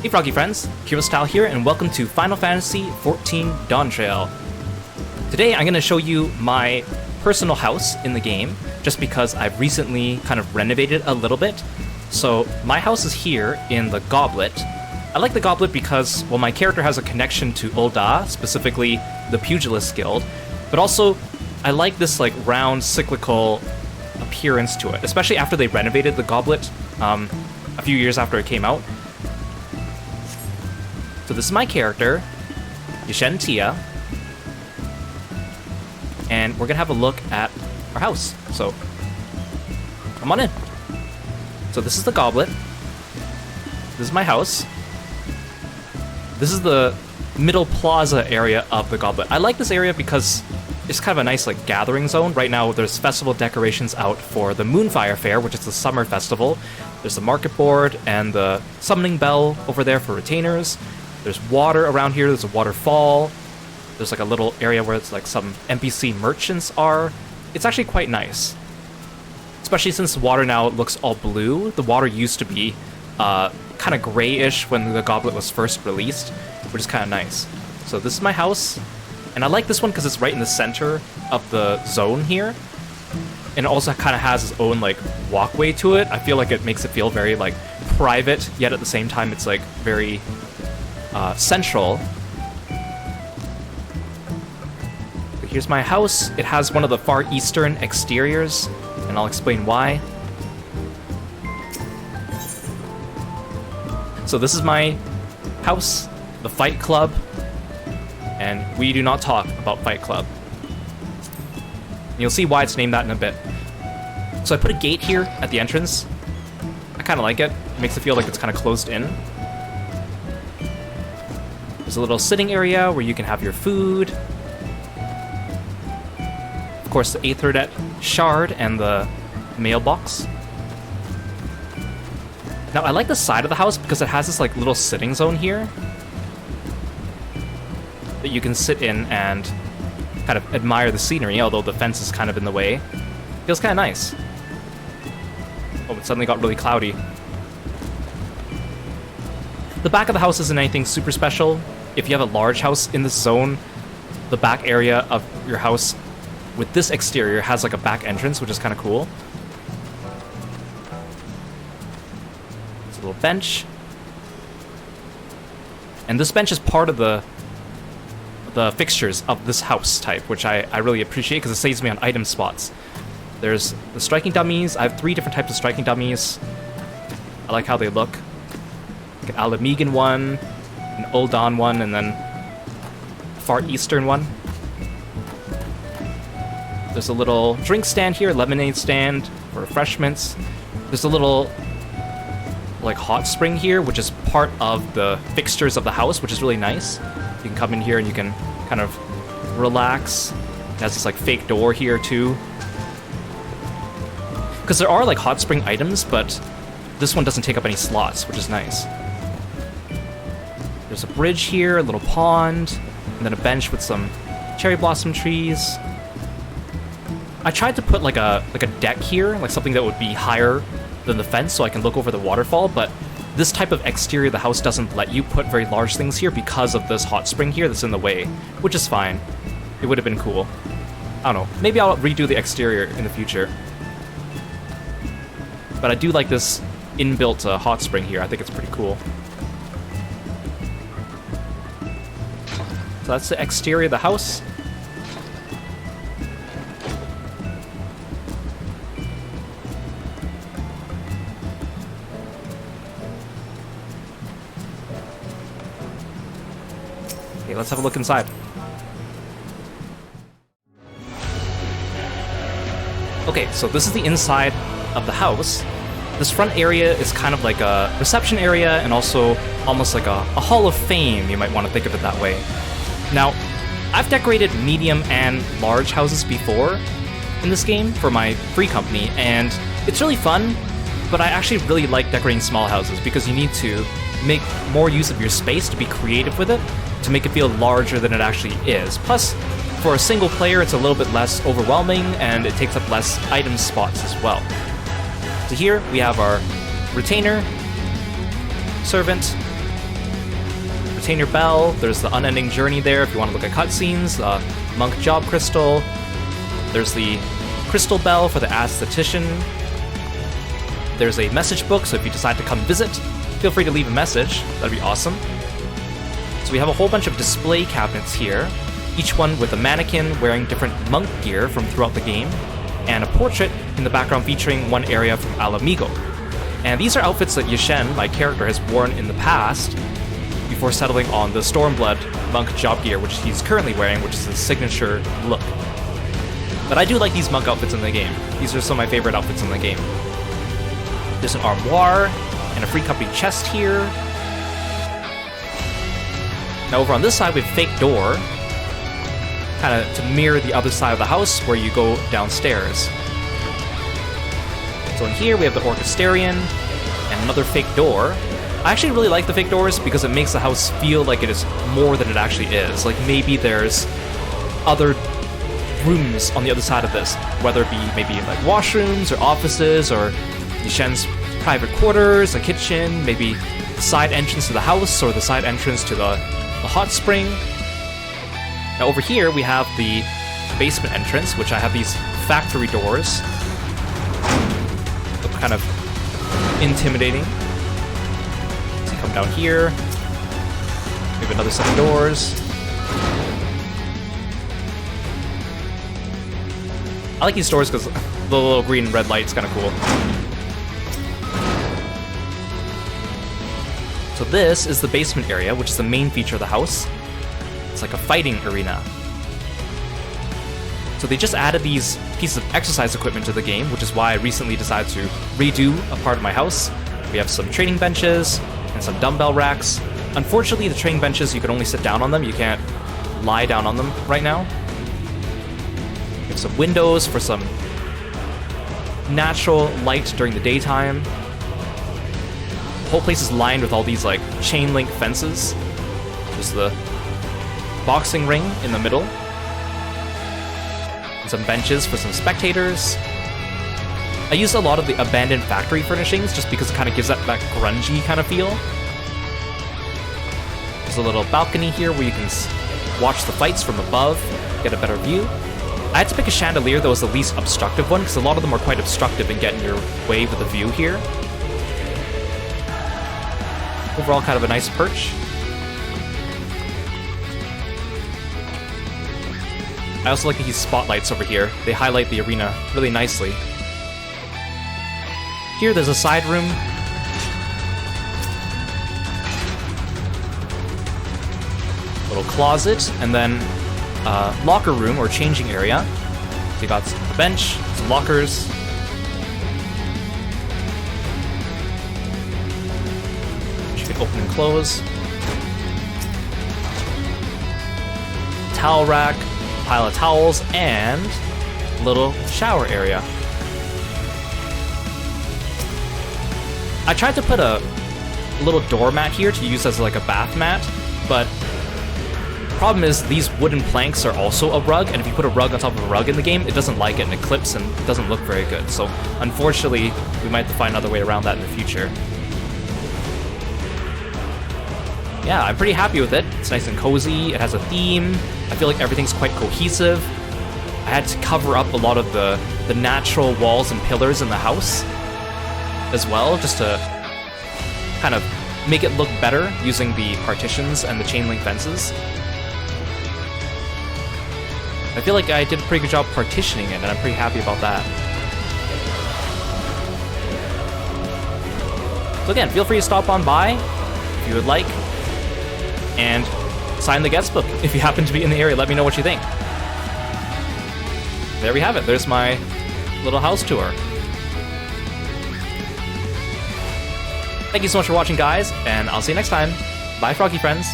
Hey Froggy friends, Kirostyle here, and welcome to Final Fantasy XIV Dawntrail. Today I'm going to show you my personal house in the game, just because I've recently kind of renovated a little bit. So my house is here in the Goblet. I like the Goblet because, well, my character has a connection to Ul'dah, specifically the Pugilist Guild, but also I like this like round cyclical appearance to it, especially after they renovated the Goblet a few years after it came out. So this is my character, Yishen Tia, and we're gonna have a look at our house. So come on in. So this is the Goblet. This is my house. This is the middle plaza area of the Goblet. I like this area because it's kind of a nice like gathering zone. Right now there's festival decorations out for the Moonfire Fair, which is the summer festival. There's the market board and the summoning bell over there for retainers. There's water around here, there's a waterfall. There's like a little area where it's like some NPC merchants are. It's actually quite nice. Especially since the water now looks all blue. The water used to be kind of grayish when the Goblet was first released, which is kind of nice. So this is my house, and I like this one because it's right in the center of the zone here. And it also kind of has its own like walkway to it. I feel like it makes it feel very like private, yet at the same time it's like very central. But here's my house. It has one of the far eastern exteriors, and I'll explain why. So this is my house, the Fight Club, and we do not talk about Fight Club. And you'll see why it's named that in a bit. So I put a gate here at the entrance. I kind of like it. It makes it feel like it's kind of closed in. There's a little sitting area where you can have your food. Of course, the Aethernet shard and the mailbox. Now, I like the side of the house because it has this like little sitting zone here that you can sit in and kind of admire the scenery, although the fence is kind of in the way. Feels kind of nice. Oh, it suddenly got really cloudy. The back of the house isn't anything super special. If you have a large house in this zone, the back area of your house with this exterior has like a back entrance, which is kind of cool. There's a little bench. And this bench is part of the fixtures of this house type, which I really appreciate because it saves me on item spots. There's the striking dummies. I have 3 different types of striking dummies. I like how they look. Like an Alamegan one, an Ul'dah one, and then a Far Eastern one. There's a little drink stand here, lemonade stand for refreshments. There's a little like hot spring here, which is part of the fixtures of the house, which is really nice. You can come in here and you can kind of relax. It has this like fake door here too. Because there are like hot spring items, but this one doesn't take up any slots, which is nice. There's a bridge here, a little pond, and then a bench with some cherry blossom trees. I tried to put like a deck here, like something that would be higher than the fence so I can look over the waterfall, but this type of exterior of the house doesn't let you put very large things here because of this hot spring here that's in the way, which is fine. It would have been cool. I don't know, maybe I'll redo the exterior in the future. But I do like this inbuilt hot spring here. I think it's pretty cool. So that's the exterior of the house. Okay, let's have a look inside. Okay, so this is the inside of the house. This front area is kind of like a reception area and also almost like a hall of fame, you might want to think of it that way. Now, I've decorated medium and large houses before in this game for my free company, and it's really fun, but I actually really like decorating small houses because you need to make more use of your space to be creative with it, to make it feel larger than it actually is. Plus, for a single player, it's a little bit less overwhelming, and it takes up less item spots as well. So here we have our retainer, servant, retainer bell. There's the unending journey there if you want to look at cutscenes. Monk job crystal. There's the crystal bell for the aesthetician. There's a message book, so if you decide to come visit, feel free to leave a message. That'd be awesome. So we have a whole bunch of display cabinets here, each one with a mannequin wearing different monk gear from throughout the game, and a portrait in the background featuring one area from Alamigo. And these are outfits that Yishen, my character, has worn in the past before settling on the Stormblood monk job gear, which he's currently wearing, which is his signature look. But I do like these monk outfits in the game. These are some of my favorite outfits in the game. There's an armoire and a free company chest here. Now over on this side we have a fake door, kind of to mirror the other side of the house where you go downstairs. So in here we have the Orchestrion and another fake door. I actually really like the fake doors because it makes the house feel like it is more than it actually is. Like maybe there's other rooms on the other side of this, whether it be maybe like washrooms or offices or Yishen's private quarters, a kitchen, maybe the side entrance to the house or the side entrance to the hot spring. Now over here we have the basement entrance, which I have these factory doors. Look kind of intimidating. So you come down here, we have another set of doors. I like these doors because the little green and red light's kind of cool. So this is the basement area, which is the main feature of the house. It's like a fighting arena. So they just added these pieces of exercise equipment to the game, which is why I recently decided to redo a part of my house. We have some training benches and some dumbbell racks. Unfortunately, the training benches, you can only sit down on them. You can't lie down on them right now. We have some windows for some natural light during the daytime. The whole place is lined with all these like chain link fences. There's the boxing ring in the middle. And some benches for some spectators. I used a lot of the abandoned factory furnishings just because it kind of gives that grungy kind of feel. There's a little balcony here where you can watch the fights from above, get a better view. I had to pick a chandelier that was the least obstructive one, because a lot of them are quite obstructive and get in your way with the view here. Overall, kind of a nice perch. I also like these spotlights over here. They highlight the arena really nicely. Here, there's a side room. Little closet, and then locker room or changing area. So you got a bench, some lockers. Which you can open and close. Towel rack, pile of towels, and little shower area. I tried to put a little doormat here to use as like a bath mat, but problem is these wooden planks are also a rug, and if you put a rug on top of a rug in the game, it doesn't like it and it clips and it doesn't look very good. So unfortunately, we might have to find another way around that in the future. Yeah, I'm pretty happy with it. It's nice and cozy. It has a theme. I feel like everything's quite cohesive. I had to cover up a lot of the natural walls and pillars in the house as well, just to kind of make it look better using the partitions and the chain link fences. I feel like I did a pretty good job partitioning it, and I'm pretty happy about that. So again, feel free to stop on by if you would like, and sign the guest book if you happen to be in the area. Let me know what you think. There we have it. There's my little house tour. Thank you so much for watching, guys, and I'll see you next time. Bye, froggy friends.